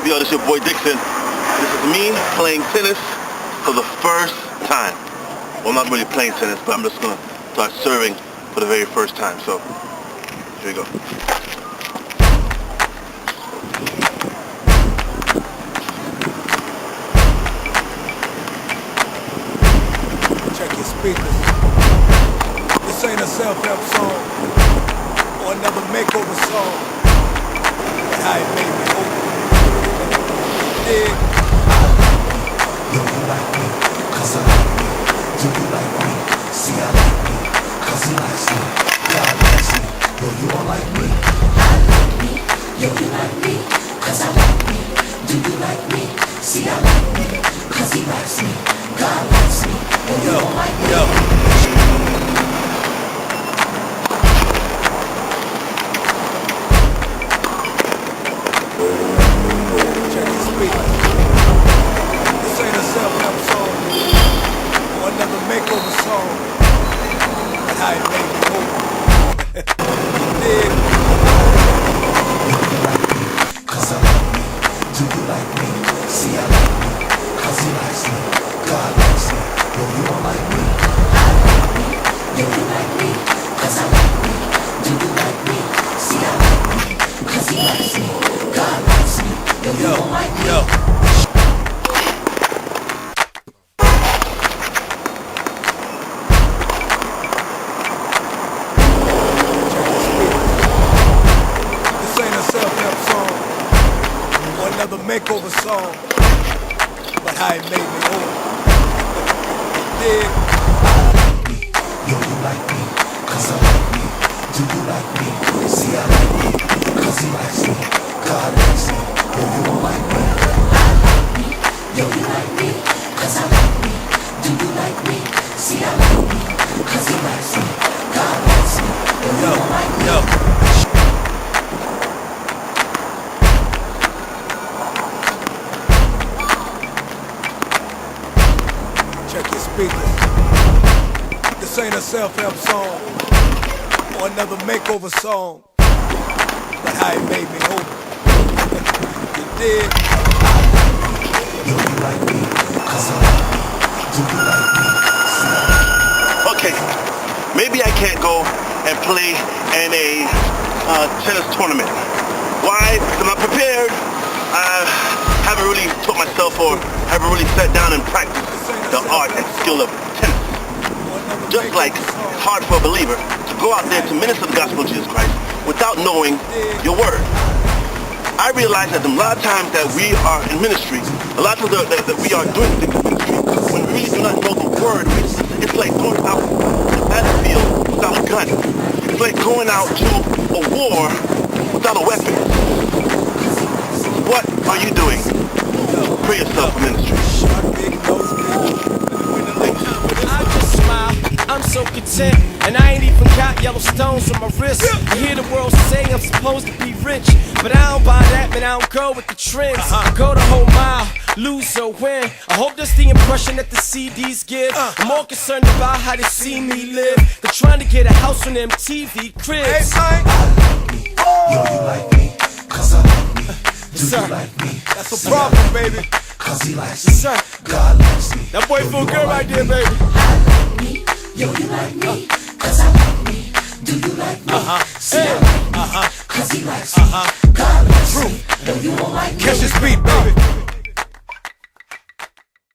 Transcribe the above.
Yo, this your boy Dixon. This is me playing tennis for the first time. Well, I'm not really playing tennis, but I'm just gonna start serving for the very first time. So, here we go. Check your speakers. This ain't a self-help song or another makeover song. But how it made me open. Dig. Yo, you like me, cause I like me. Do you like me? See, I like me, cause he likes me. God likes me. Yo, you all like me. I like me. Yo, you like me, cause I like me. Do you like me? See, I like me, cause he likes me. God likes me. Yo, you all like me. Yo. Check your speakers. This ain't a self-help song or another makeover song. But how it made me open. Dig. Cause I like me. Do you like me? See, I like me, cause he likes me. God likes me. Yo, you all like me. I like me. Yo, you like me, cause I like me. Do you like me? See, I like me, cause he likes me. God likes me. Yo, you all like me. Yo. This ain't a self-help song or another makeover song, but how it made me old. Dig. Yo, you like me, cause I like me. Do you like me? See, I like me, cause he likes me. God likes me. Yo, you all like me. I like me. Yo, you like me, cause I like me. Do you like me? See, I like me, cause he likes me. God likes me. Yo, you all like me. Yo. Check your speakers. This ain't a self-help song or another makeover song, but how it made me old. You dig? Yo, you like me, cause I like me. Do you like me? See, I like me. Okay, maybe I can't go and play in a tennis tournament. Why? Because I'm not prepared. I haven't really taught myself or haven't really sat down and practiced the art and skill of tennis. Just like it's hard for a believer to go out there to minister the gospel of Jesus Christ without knowing your word. I realize that a lot of times that we are in ministry, a lot of times that we are doing things in ministry, when we really do not know the word, it's like going out to the battlefield without a gun. It's like going out to a war without a weapon. What are you doing? Prepare yourself for ministry. I just smile, I'm so content, and I ain't even got yellow stones on my wrist. I hear the world say I'm supposed to be rich, but I don't buy that, man, I don't go with the trends. I go the whole mile, lose or win. I hope that's the impression that the CDs give. I'm more concerned about how they see me live than trying to get a house on them TV cribs. I like me. Yo, you like me, cause I like me. Do you like me? That's a problem, baby. Cause he likes me. Sir. God likes me. That boy feel good right there, baby. I like me. Yo, you like me, cause I like me. Do you like me? See, I like me, cause he likes me. God likes me. Yo, you all like me. Catch this beat, baby.